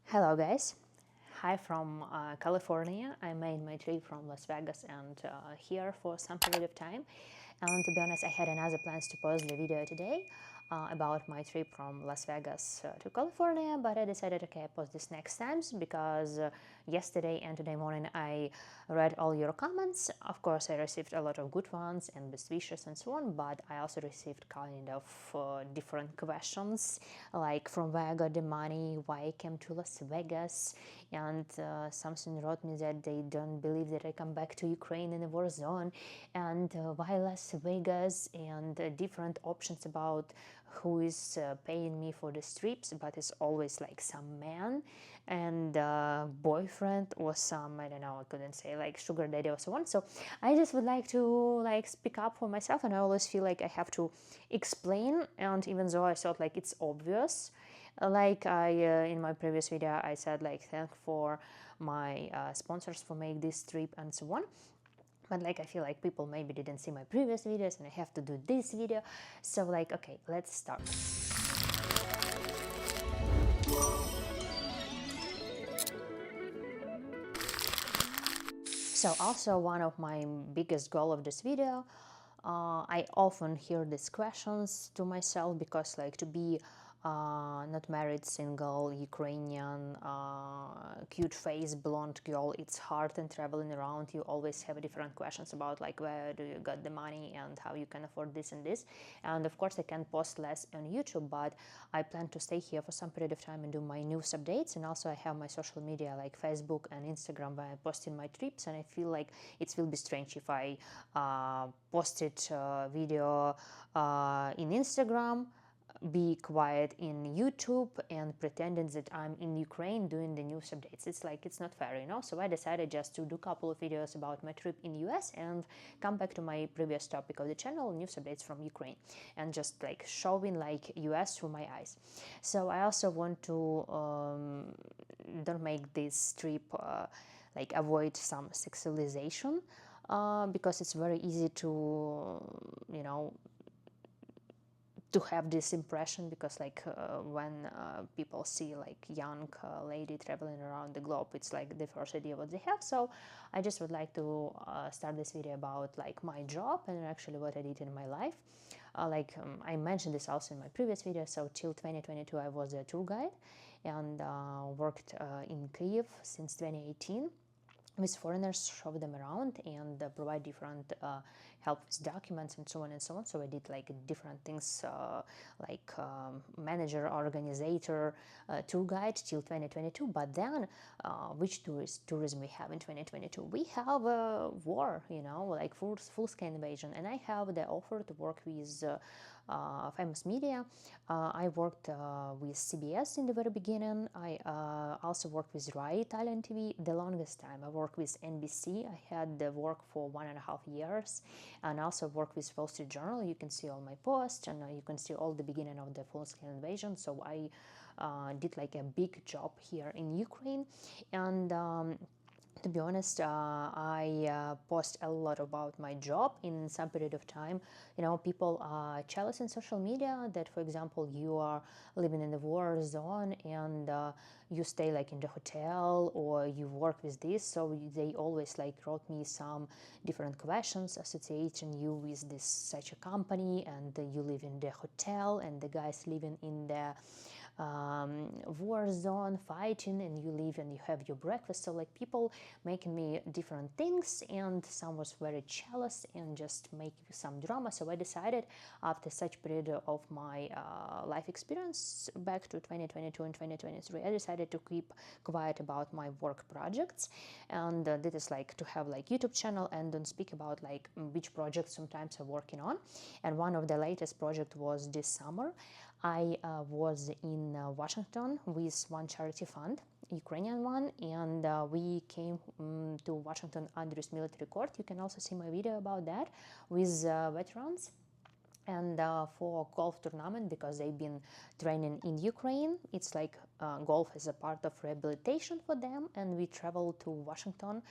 Hello guys, hi from California. I made my trip from Las Vegas and here for some period of time. And to be honest, I had another plans to post the video today about my trip from Las Vegas to California, but I decided, okay, I post this next times because yesterday and today morning I read all your comments. Of course, I received a lot of good ones and best wishes and so on, but I also received kind of different questions, like from where I got the money, why I came to Las Vegas, and something wrote me that they don't believe that I come back to Ukraine in a war zone, and why Las Vegas, and different options about who is paying me for the trips, but it's always like some man and boyfriend or some, I don't know, I couldn't say, like sugar daddy or so on. So I just would like to like speak up for myself, and I always feel like I have to explain, and even though I thought like it's obvious, like I in my previous video I said like thank for my sponsors for make this trip and so on, but like I feel like people maybe didn't see my previous videos and I have to do this video. So like, okay, let's start. So also one of my biggest goal of this video, I often hear these questions to myself because like to be not married, single, Ukrainian, cute face, blonde girl, it's hard, and traveling around you always have different questions about like where do you got the money and how you can afford this and this. And of course I can post less on YouTube, but I plan to stay here for some period of time and do my news updates, and also I have my social media like Facebook and Instagram where I post in my trips, and I feel like it will be strange if I posted video in Instagram, be quiet in YouTube, and pretending that I'm in Ukraine doing the news updates. It's like, it's not fair, you know? So I decided just to do a couple of videos about my trip in US and come back to my previous topic of the channel, news updates from Ukraine, and just like showing like US through my eyes. So I also want to don't make this trip like avoid some sexualization, because it's very easy to, you know, to have this impression, because like when people see like young lady traveling around the globe, it's like the first idea what they have. So I just would like to start this video about like my job and actually what I did in my life. I mentioned this also in my previous video. So till 2022 I was a tour guide and worked in Kyiv since 2018 with foreigners, show them around and provide different help with documents and so on and so on. So I did like different things like manager, organizer, tour guide till 2022. But then which tourism we have in 2022? We have a war, you know, like full-scale invasion, and I have the offer to work with famous media. I worked with CBS in the very beginning. I also worked with Rai Italian TV the longest time. I worked with NBC. I had the work for 1.5 years, and also worked with Wall Street Journal. You can see all my posts, and you can see all the beginning of the full-scale invasion. So I did like a big job here in Ukraine, and to be honest, I post a lot about my job in some period of time. You know, people are jealous in social media that, for example, you are living in the war zone and you stay like in the hotel or you work with this. So they always like wrote me some different questions associating you with this such a company, and you live in the hotel and the guys living in the war zone fighting, and you live and you have your breakfast. So like people making me different things, and some was very jealous and just make some drama. So I decided after such period of my life experience back to 2022 and 2023, I decided to keep quiet about my work projects, and that is like to have like YouTube channel and don't speak about like which projects sometimes I'm working on. And one of the latest project was this summer. I was in Washington with one charity fund, Ukrainian one, and we came to Washington under this military court. You can also see my video about that with veterans, and for golf tournament, because they've been training in Ukraine. It's like golf is a part of rehabilitation for them, and we traveled to Washington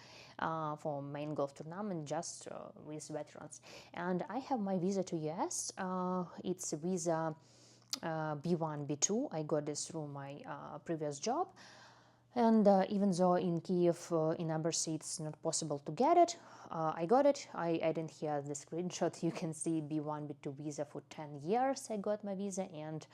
for main golf tournament just with veterans. And I have my visa to US. It's visa B1, B2. I got this through my previous job. And even though in Kiev, in embassy, it's not possible to get it, I got it. I didn't hear the screenshot. You can see B1, B2 visa for 10 years. I got my visa, and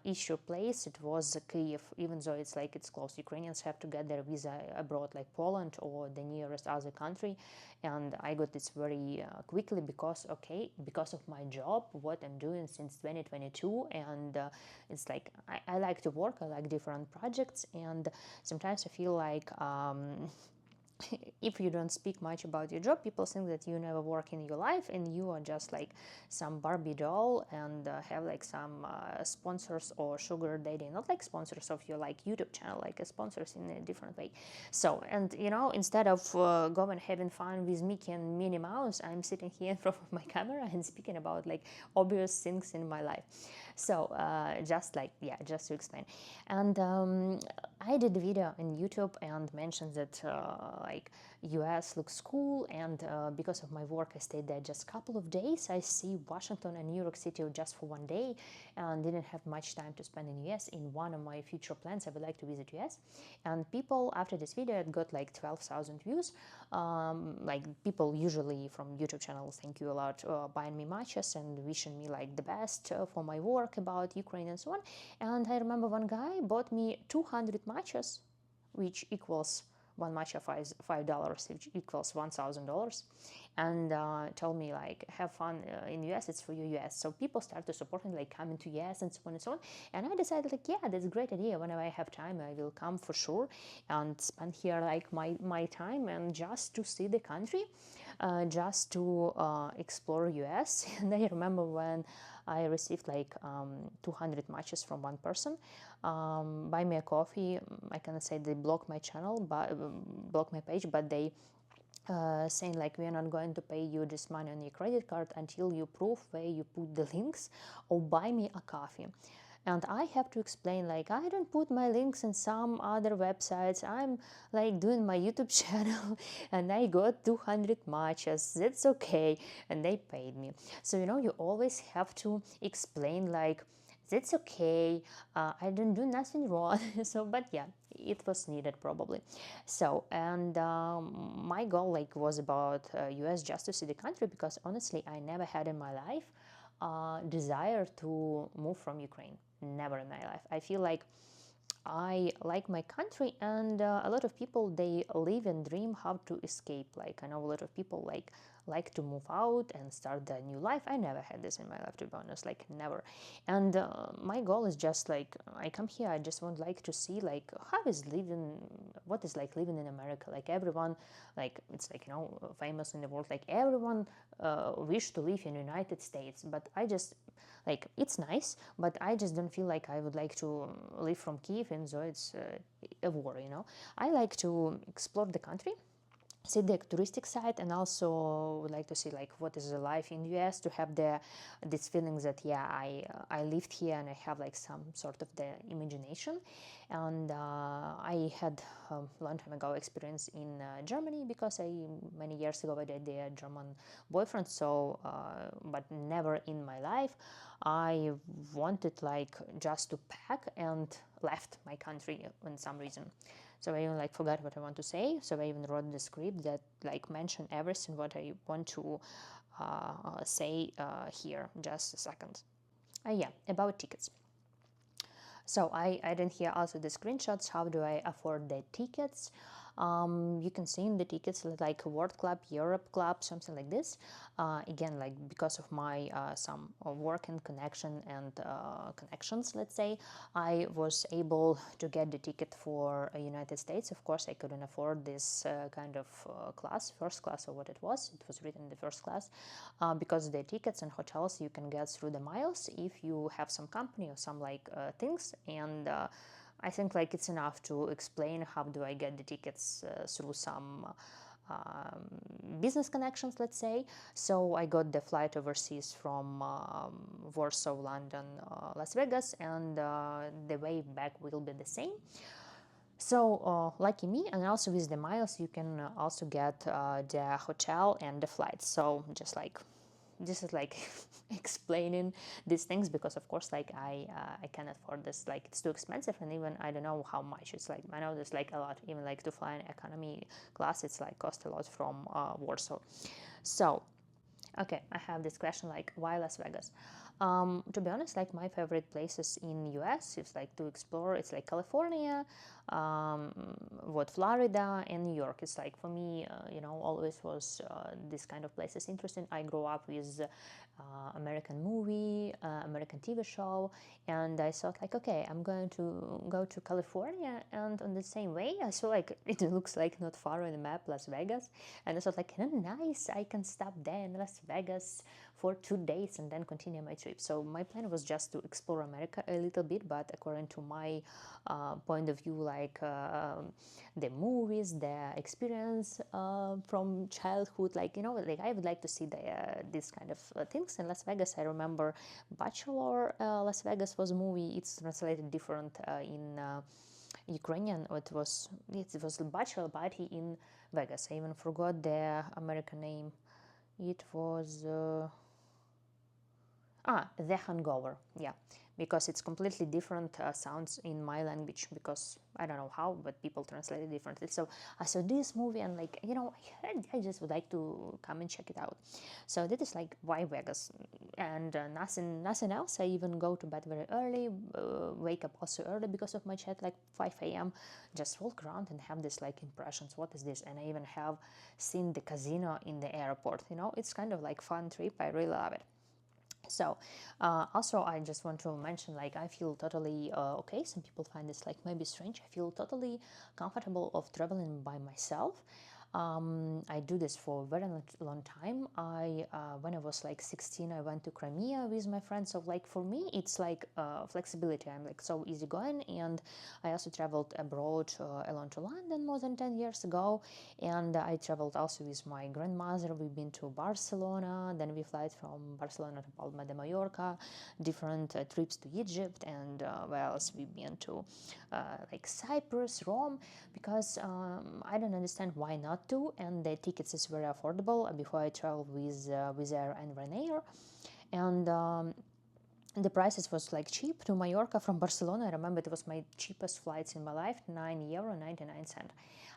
issue place, it was Kiev, even though it's like it's close. Ukrainians have to get their visa abroad, like Poland or the nearest other country. And I got this very quickly because, okay, because of my job, what I'm doing since 2022. And it's like I like to work, I like different projects, and sometimes I feel like if you don't speak much about your job, people think that you never work in your life and you are just like some Barbie doll and have like some sponsors or sugar daddy, not like sponsors of your like YouTube channel, like sponsors in a different way. So, and you know, instead of going having fun with Mickey and Minnie Mouse, I'm sitting here in front of my camera and speaking about like obvious things in my life. So just like, yeah, just to explain. And I did a video on YouTube and mentioned that like US looks cool, and because of my work I stayed there just a couple of days. I see Washington and New York City just for one day and didn't have much time to spend in US. In one of my future plans I would like to visit US, and people after this video it got like 12,000 views. Like people usually from YouTube channels, thank you a lot, buying me matches and wishing me like the best for my work about Ukraine and so on. And I remember one guy bought me 200 matches, which equals one matcha $5, which equals $1,000, and told me like have fun in US. It's for you US. So people start to support me, like coming to US and so on and so on. And I decided like, yeah, that's a great idea. Whenever I have time, I will come for sure and spend here like my time and just to see the country, just to explore US. And I remember when I received like 200 matches from one person. Buy me a coffee. I cannot say they blocked my channel, but blocked my page, but they saying like we are not going to pay you this money on your credit card until you prove where you put the links, or buy me a coffee. And I have to explain like I don't put my links in some other websites. I'm like doing my YouTube channel and I got 200 matches. That's okay. And they paid me. So you know, you always have to explain like that's okay, I didn't do nothing wrong. So but yeah, it was needed probably. So and my goal like was about US just to see the country, because honestly I never had in my life desire to move from Ukraine. Never in my life. I feel like I like my country, and a lot of people they live and dream how to escape. Like I know a lot of people like to move out and start a new life. I never had this in my life, to be honest, like never. And my goal is just like I come here, I just want like to see like how is living, what is like living in America. Like everyone, like it's like you know famous in the world. Like everyone wish to live in United States, but I just like it's nice, but I just don't feel like I would like to live from Kiev, and so it's a war, you know. I like to explore the country, see the touristic side, and also would like to see like what is the life in US, to have the this feelings that yeah I lived here and I have like some sort of the imagination. And I had a long time ago experience in Germany, because I many years ago I did a German boyfriend. So but never in my life I wanted like just to pack and left my country in some reason. So I even like forgot what I want to say. So I even wrote the script that like mention everything what I want to say here. Just a second. Yeah, about tickets. So I didn't hear also the screenshots. How do I afford the tickets? You can see in the tickets like World Club, Europe Club, something like this. Again, like because of my some work and connection and connections, let's say, I was able to get the ticket for United States. Of course, I couldn't afford this kind of class, first class or what it was. It was written in the first class, because the tickets and hotels you can get through the miles if you have some company or some like things. And I think like it's enough to explain how do I get the tickets through some business connections, let's say. So I got the flight overseas from Warsaw, London, Las Vegas, and the way back will be the same. So lucky me, and also with the miles you can also get the hotel and the flights. So just like this is like explaining these things, because of course like I can't afford this, like it's too expensive, and even I don't know how much it's like. I know there's like a lot, even like to fly in economy class, it's like cost a lot from Warsaw. So okay, I have this question like, why Las Vegas? To be honest, like my favorite places in US is like to explore. It's like California, um, what Florida and New York. It's like for me, always was this kind of places interesting. I grew up with American movie, American TV show, and I thought like, okay, I'm going to go to California, and on the same way, I saw like it looks like not far on the map, Las Vegas, and I thought like, nice, I can stop there in Las Vegas for 2 days and then continue my trip. So my plan was just to explore America a little bit, but according to my point of view, like the movies, the experience from childhood, like like I would like to see this kind of things in Las Vegas. I remember Bachelor Las Vegas was a movie. It's translated different in Ukrainian. It was Bachelor Party in Vegas. I even forgot the American name. It was The Hangover. Yeah, because it's completely different sounds in my language, because I don't know how, but people translate it differently. So I saw this movie and like, I just would like to come and check it out. So that is like why Vegas, and nothing else. I even go to bed very early, wake up also early because of my chat, like 5 a.m. Just walk around and have this like impressions. What is this? And I even have seen the casino in the airport. It's kind of like fun trip. I really love it. So also I just want to mention, like, I feel totally okay. Some people find this like maybe strange. I feel totally comfortable of traveling by myself. I do this for a very long time. When I was like 16, I went to Crimea with my friends. So like for me, it's like flexibility. I'm like so easygoing, and I also traveled abroad alone to London more than 10 years ago, and I traveled also with my grandmother. We've been to Barcelona, then we flight from Barcelona to Palma de Mallorca, different trips to Egypt, and where else we've been to, like Cyprus, Rome, because I don't understand why not to, and the tickets is very affordable. Before I traveled with Air and Ryanair, and the prices was like cheap to Mallorca from Barcelona. I remember it was my cheapest flights in my life, €9.99.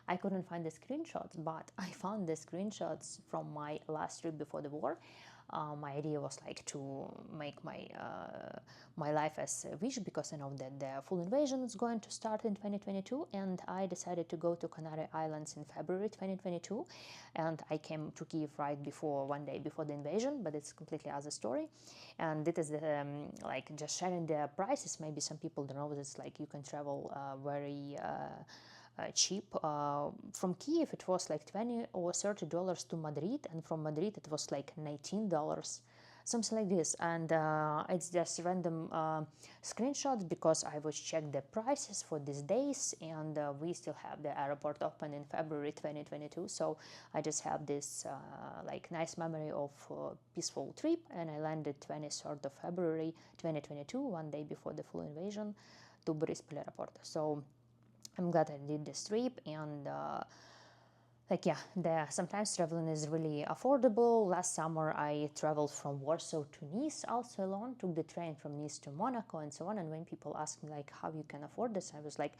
I couldn't find the screenshots, but I found the screenshots from my last trip before the war. My idea was like to make my life as a wish, because I know that the full invasion is going to start in 2022, and I decided to go to Canary Islands in February 2022, and I came to Kiev right before, one day before the invasion, but it's completely other story. And it is the like just sharing the prices. Maybe some people don't know that it's like you can travel very cheap. From Kiev it was like $20 or $30 to Madrid, and from Madrid it was like $19, something like this. And it's just random screenshots, because I was check the prices for these days, and we still have the airport open in February 2022. So I just have this like nice memory of peaceful trip, and I landed 23rd of February 2022, one day before the full invasion, to Boryspil airport. So I'm glad I did this trip, and like yeah, sometimes traveling is really affordable. Last summer I traveled from Warsaw to Nice also alone, took the train from Nice to Monaco and so on. And when people ask me like how you can afford this, I was like,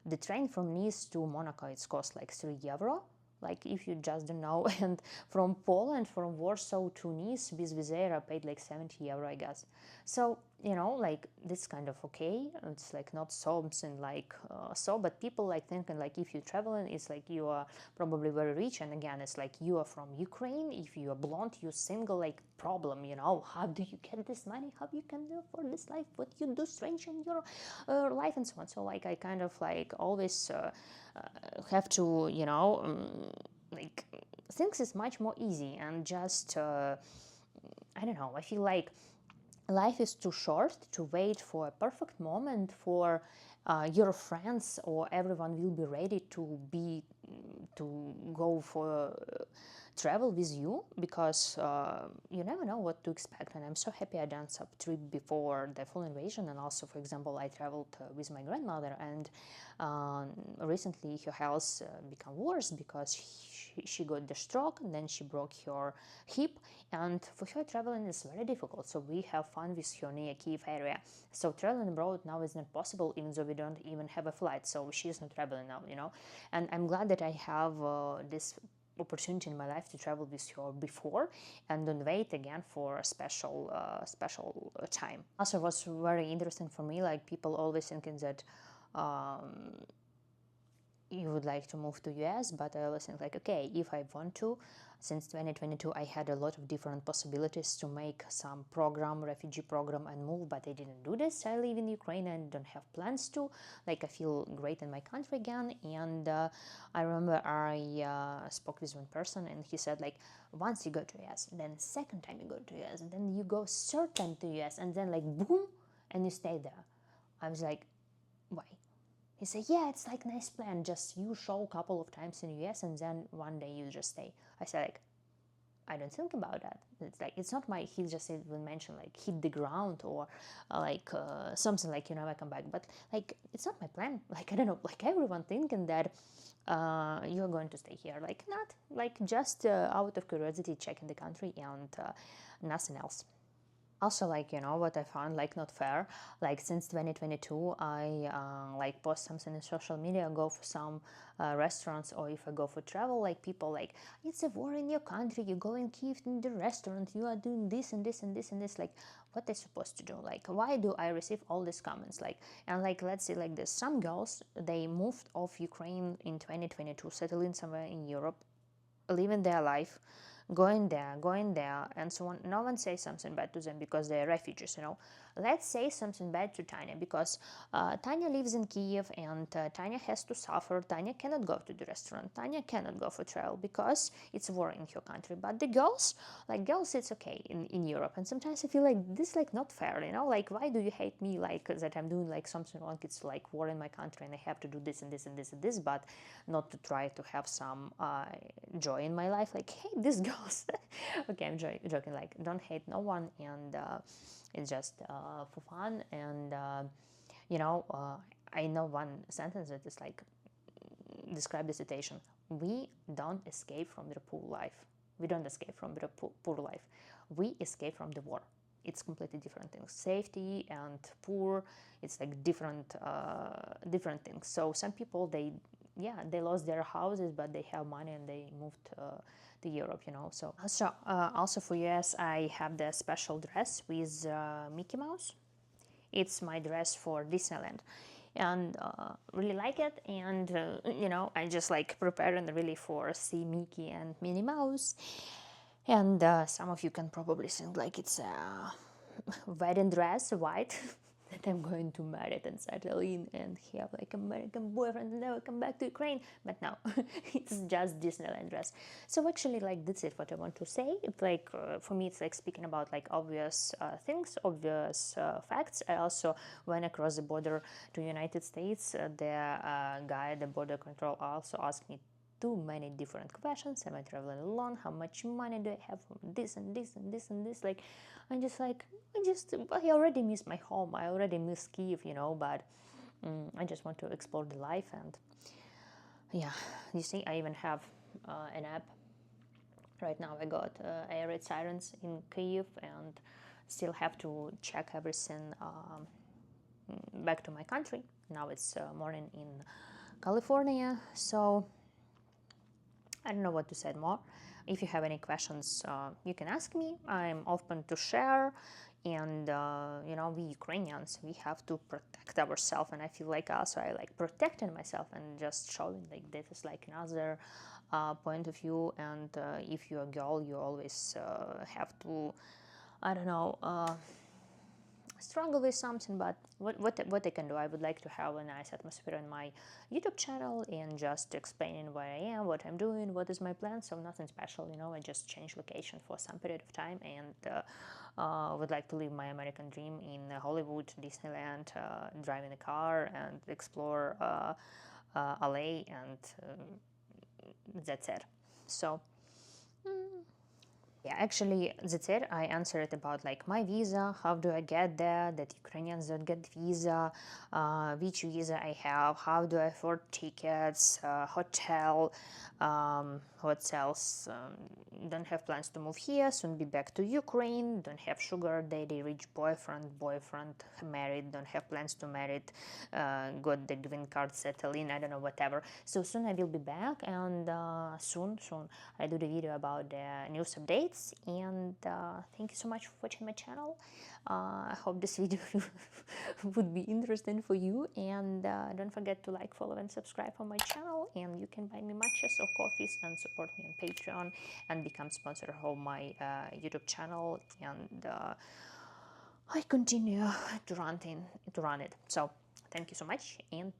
the train from Nice to Monaco, it's cost like €3, like if you just don't know. And from Poland, from Warsaw to Nice with Wizz Air, I paid like €70, I guess. So like this kind of okay. It's like not something like but people like thinking like if you're traveling, it's like you are probably very rich. And again, it's like you are from Ukraine. If you are blonde, you're single, like problem. How do you get this money? How you can do for this life? What you do strange in your life and so on. So like I kind of like always have to like things is much more easy, and just I don't know, I feel like life is too short to wait for a perfect moment for your friends or everyone will be ready to go travel with you, because you never know what to expect. And I'm so happy I done some trip before the full invasion. And also, for example, I traveled with my grandmother, and recently her health became worse because she got the stroke, and then she broke her hip, and for her traveling is very difficult. So we have fun with her near Kiev area. So traveling abroad now is not possible, even though we don't even have a flight. So she's not traveling now, And I'm glad that I have this opportunity in my life to travel with her before, and don't wait again for a special time. Also, was very interesting for me. Like, people always thinking that you would like to move to US, but I always think like, okay, if I want to, since 2022 I had a lot of different possibilities to make some refugee program, and move, but I didn't do this. I live in Ukraine and don't have plans to. Like, I feel great in my country again. And I remember I spoke with one person, and he said, like, once you go to US, then second time you go to US, and then you go third time to US, and then like boom, and you stay there. I was like, why? He said, yeah, it's like nice plan. Just you show a couple of times in the US, and then one day you just stay. I said, like, I don't think about that. It's like, it's not my, he just will mention like hit the ground, or something like, I come back. But like, it's not my plan. Like, I don't know, like everyone thinking that you're going to stay here. Like, not, like, just out of curiosity, checking the country, and nothing else. Also, like, what I found like not fair, like, since 2022 I like post something in social media, go for some restaurants, or if I go for travel, like, people like, it's a war in your country, you go in Kiev in the restaurant, you are doing this and this and this and this. Like, what they supposed to do? Like, why do I receive all these comments? Like, and like, let's say like this, some girls, they moved off Ukraine in 2022, settling somewhere in Europe, living their life, going there, and so on. No one says something bad to them because they're refugees. Let's say something bad to Tanya, because Tanya lives in Kiev, and Tanya has to suffer. Tanya cannot go to the restaurant. Tanya cannot go for travel because it's war in her country. But the girls, it's okay in Europe. And sometimes I feel like this, like, not fair. Like, why do you hate me, like, that I'm doing like something wrong? It's like war in my country, and I have to do this and this and this and this, but not to try to have some joy in my life. Like, hey, these girls. Okay, I'm joking. Like, don't hate no one, and it's just for fun. And I know one sentence that is like, describe the situation. We don't escape from the poor life. We don't escape from the poor life. We escape from the war. It's completely different things. Safety and poor, it's like different things. So some people, they lost their houses, but they have money, and they moved to Europe. So also for US, I have the special dress with Mickey Mouse. It's my dress for Disneyland, and really like it. And I just like preparing really for see Mickey and Minnie Mouse. And some of you can probably think like it's a wedding dress, white, that I'm going to marry and settle in and have like American boyfriend and never come back to Ukraine. But no, it's just Disneyland dress. So actually, like, that's it what I want to say. It's like, for me, it's like speaking about like obvious things, obvious facts. I also went across the border to United States. The guy at the border control also asked me too many different questions. Am I traveling alone? How much money do I have from this and this and this and this? Like, I'm just like, I already miss my home. I already miss Kiev, but I just want to explore the life. And yeah, you see, I even have an app. Right now I got air raid sirens in Kiev, and still have to check everything back to my country. Now it's morning in California, so I don't know what to say more. If you have any questions, you can ask me. I'm open to share. And we Ukrainians, we have to protect ourselves. And I feel like also I like protecting myself and just showing like this is like another point of view. And if you're a girl, you always have to, I don't know, struggle with something. But what I can do, I would like to have a nice atmosphere on my YouTube channel, and just explaining where I am, what I'm doing, what is my plan. So nothing special, I just change location for some period of time, and would like to live my American dream in Hollywood, Disneyland, drive in a car and explore LA, and that's it. So Yeah, actually, that's it. I answered about like my visa, how do I get there, that Ukrainians don't get visa, which visa I have, how do I afford tickets, hotel, what else? Don't have plans to move here, soon be back to Ukraine, don't have sugar daddy, rich boyfriend, married, don't have plans to marry, got the green card, settle in, I don't know, whatever. So soon I will be back, and soon I do the video about the news updates. And thank you so much for watching my channel. I hope this video would be interesting for you, and don't forget to like, follow, and subscribe on my channel. And you can buy me matches or coffees and support me on Patreon and become sponsor of my YouTube channel. And I continue to run it. So thank you so much, and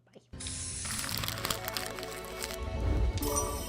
bye.